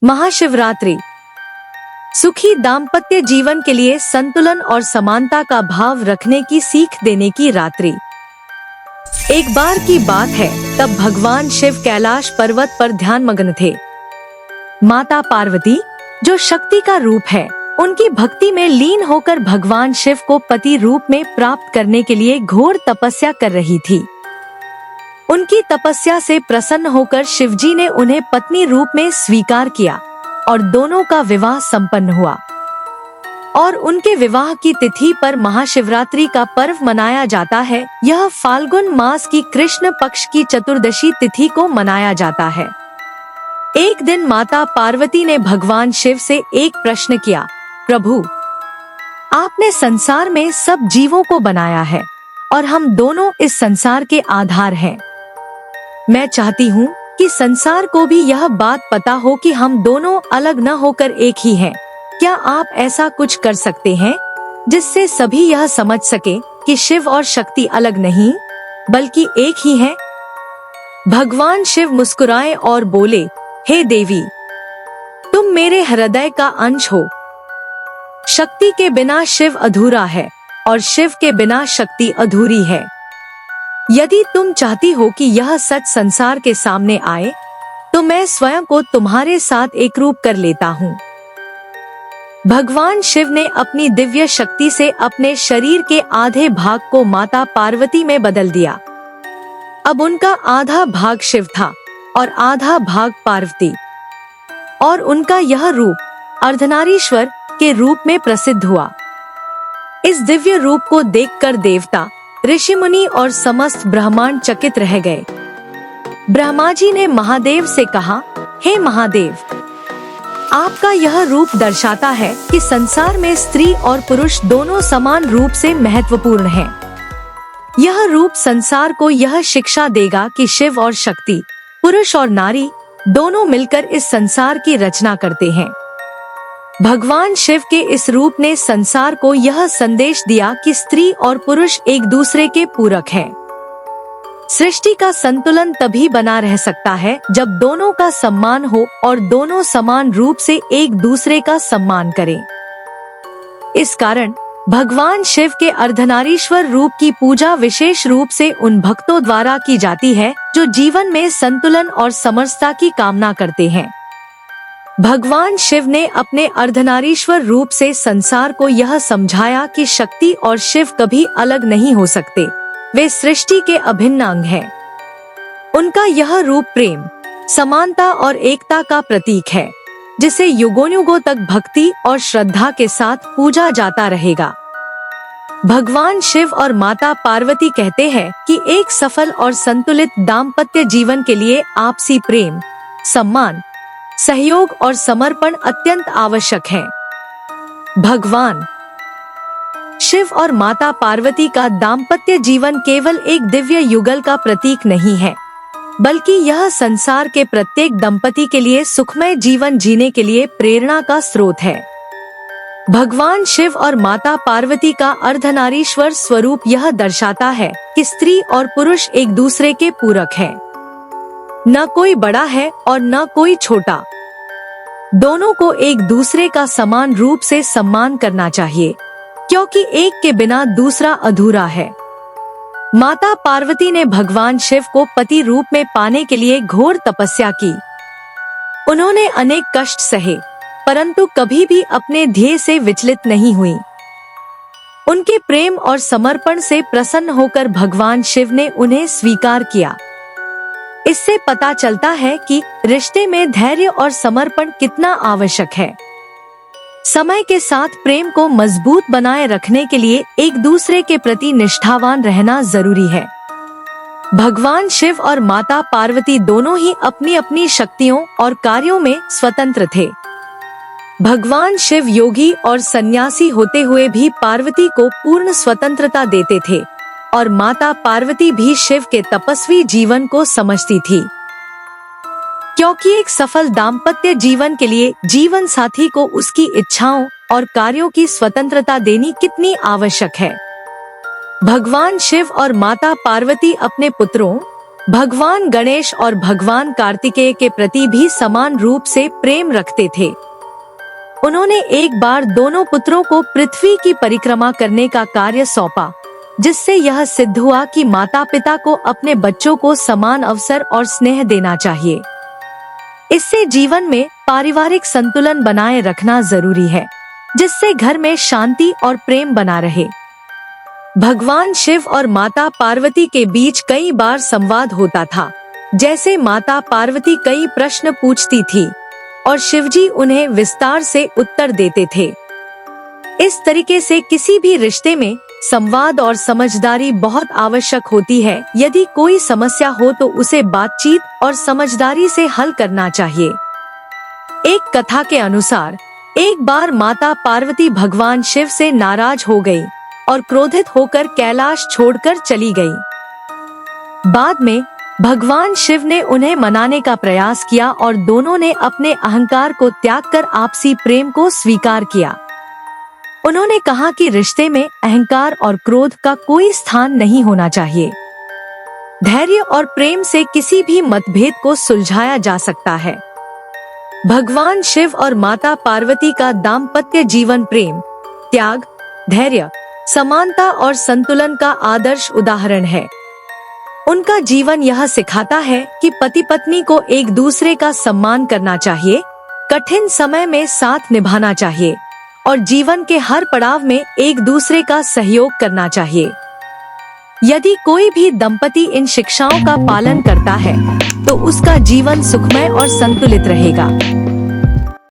महाशिवरात्रि सुखी दाम्पत्य जीवन के लिए संतुलन और समानता का भाव रखने की सीख देने की रात्रि। एक बार की बात है, तब भगवान शिव कैलाश पर्वत पर ध्यान मग्न थे। माता पार्वती, जो शक्ति का रूप है, उनकी भक्ति में लीन होकर भगवान शिव को पति रूप में प्राप्त करने के लिए घोर तपस्या कर रही थी। उनकी तपस्या से प्रसन्न होकर शिवजी ने उन्हें पत्नी रूप में स्वीकार किया और दोनों का विवाह संपन्न हुआ। और उनके विवाह की तिथि पर महाशिवरात्रि का पर्व मनाया जाता है। यह फाल्गुन मास की कृष्ण पक्ष की चतुर्दशी तिथि को मनाया जाता है। एक दिन माता पार्वती ने भगवान शिव से एक प्रश्न किया, प्रभु, आपने संसार में सब जीवों को बनाया है और हम दोनों इस संसार के आधार हैं। मैं चाहती हूँ कि संसार को भी यह बात पता हो कि हम दोनों अलग न होकर एक ही हैं। क्या आप ऐसा कुछ कर सकते हैं जिससे सभी यह समझ सके कि शिव और शक्ति अलग नहीं बल्कि एक ही हैं? भगवान शिव मुस्कुराए और बोले, हे देवी, तुम मेरे हृदय का अंश हो। शक्ति के बिना शिव अधूरा है और शिव के बिना शक्ति अधूरी है। यदि तुम चाहती हो कि यह सच संसार के सामने आए, तो मैं स्वयं को तुम्हारे साथ एक रूप कर लेता हूँ। भगवान शिव ने अपनी दिव्य शक्ति से अपने शरीर के आधे भाग को माता पार्वती में बदल दिया। अब उनका आधा भाग शिव था और आधा भाग पार्वती, और उनका यह रूप अर्धनारीश्वर के रूप में प्रसिद्ध हुआ। इस दिव्य रूप को देखकर देवता, ऋषि मुनि और समस्त ब्रह्मांड चकित रह गए। ब्रह्मा जी ने महादेव से कहा, हे महादेव, आपका यह रूप दर्शाता है कि संसार में स्त्री और पुरुष दोनों समान रूप से महत्वपूर्ण हैं। यह रूप संसार को यह शिक्षा देगा कि शिव और शक्ति, पुरुष और नारी दोनों मिलकर इस संसार की रचना करते हैं। भगवान शिव के इस रूप ने संसार को यह संदेश दिया कि स्त्री और पुरुष एक दूसरे के पूरक हैं। सृष्टि का संतुलन तभी बना रह सकता है जब दोनों का सम्मान हो और दोनों समान रूप से एक दूसरे का सम्मान करें। इस कारण भगवान शिव के अर्धनारीश्वर रूप की पूजा विशेष रूप से उन भक्तों द्वारा की जाती है जो जीवन में संतुलन और समरसता की कामना करते हैं। भगवान शिव ने अपने अर्धनारीश्वर रूप से संसार को यह समझाया कि शक्ति और शिव कभी अलग नहीं हो सकते, वे सृष्टि के अभिन्न अंग हैं। उनका यह रूप प्रेम, समानता और एकता का प्रतीक है, जिसे युगों तक भक्ति और श्रद्धा के साथ पूजा जाता रहेगा। भगवान शिव और माता पार्वती कहते हैं कि एक सफल और संतुलित दाम्पत्य जीवन के लिए आपसी प्रेम, सम्मान, सहयोग और समर्पण अत्यंत आवश्यक है। भगवान शिव और माता पार्वती का दाम्पत्य जीवन केवल एक दिव्य युगल का प्रतीक नहीं है, बल्कि यह संसार के प्रत्येक दंपति के लिए सुखमय जीवन जीने के लिए प्रेरणा का स्रोत है। भगवान शिव और माता पार्वती का अर्धनारीश्वर स्वरूप यह दर्शाता है कि स्त्री और पुरुष एक दूसरे के पूरक हैं। न कोई बड़ा है और न कोई छोटा, दोनों को एक दूसरे का समान रूप से सम्मान करना चाहिए, क्योंकि एक के बिना दूसरा अधूरा है। माता पार्वती ने भगवान शिव को पति रूप में पाने के लिए घोर तपस्या की। उन्होंने अनेक कष्ट सहे, परंतु कभी भी अपने ध्येय से विचलित नहीं हुई। उनके प्रेम और समर्पण से प्रसन्न होकर भगवान शिव ने उन्हें स्वीकार किया। इससे पता चलता है कि रिश्ते में धैर्य और समर्पण कितना आवश्यक है। समय के साथ प्रेम को मजबूत बनाए रखने के लिए एक दूसरे के प्रति निष्ठावान रहना जरूरी है। भगवान शिव और माता पार्वती दोनों ही अपनी अपनी शक्तियों और कार्यों में स्वतंत्र थे। भगवान शिव योगी और सन्यासी होते हुए भी पार्वती को पूर्ण स्वतंत्रता देते थे, और माता पार्वती भी शिव के तपस्वी जीवन को समझती थी। क्योंकि एक सफल दाम्पत्य जीवन के लिए जीवन साथी को उसकी इच्छाओं और कार्यों की स्वतंत्रता देनी कितनी आवश्यक है। भगवान शिव और माता पार्वती अपने पुत्रों, भगवान गणेश और भगवान कार्तिकेय के प्रति भी समान रूप से प्रेम रखते थे। उन्होंने एक बार दोनों पुत्रों को पृथ्वी की परिक्रमा करने का कार्य सौंपा, जिससे यह सिद्ध हुआ कि माता पिता को अपने बच्चों को समान अवसर और स्नेह देना चाहिए। इससे जीवन में पारिवारिक संतुलन बनाए रखना जरूरी है, जिससे घर में शांति और प्रेम बना रहे। भगवान शिव और माता पार्वती के बीच कई बार संवाद होता था, जैसे माता पार्वती कई प्रश्न पूछती थी और शिवजी उन्हें विस्तार से उत्तर देते थे। इस तरीके से किसी भी रिश्ते में संवाद और समझदारी बहुत आवश्यक होती है। यदि कोई समस्या हो तो उसे बातचीत और समझदारी से हल करना चाहिए। एक कथा के अनुसार एक बार माता पार्वती भगवान शिव से नाराज हो गई और क्रोधित होकर कैलाश छोड़कर चली गई। बाद में भगवान शिव ने उन्हें मनाने का प्रयास किया और दोनों ने अपने अहंकार को त्याग कर आपसी प्रेम को स्वीकार किया। उन्होंने कहा कि रिश्ते में अहंकार और क्रोध का कोई स्थान नहीं होना चाहिए। धैर्य और प्रेम से किसी भी मतभेद को सुलझाया जा सकता है। भगवान शिव और माता पार्वती का दाम्पत्य जीवन प्रेम, त्याग, धैर्य, समानता और संतुलन का आदर्श उदाहरण है। उनका जीवन यह सिखाता है कि पति पत्नी को एक दूसरे का सम्मान करना चाहिए, कठिन समय में साथ निभाना चाहिए और जीवन के हर पड़ाव में एक दूसरे का सहयोग करना चाहिए। यदि कोई भी दंपति इन शिक्षाओं का पालन करता है तो उसका जीवन सुखमय और संतुलित रहेगा।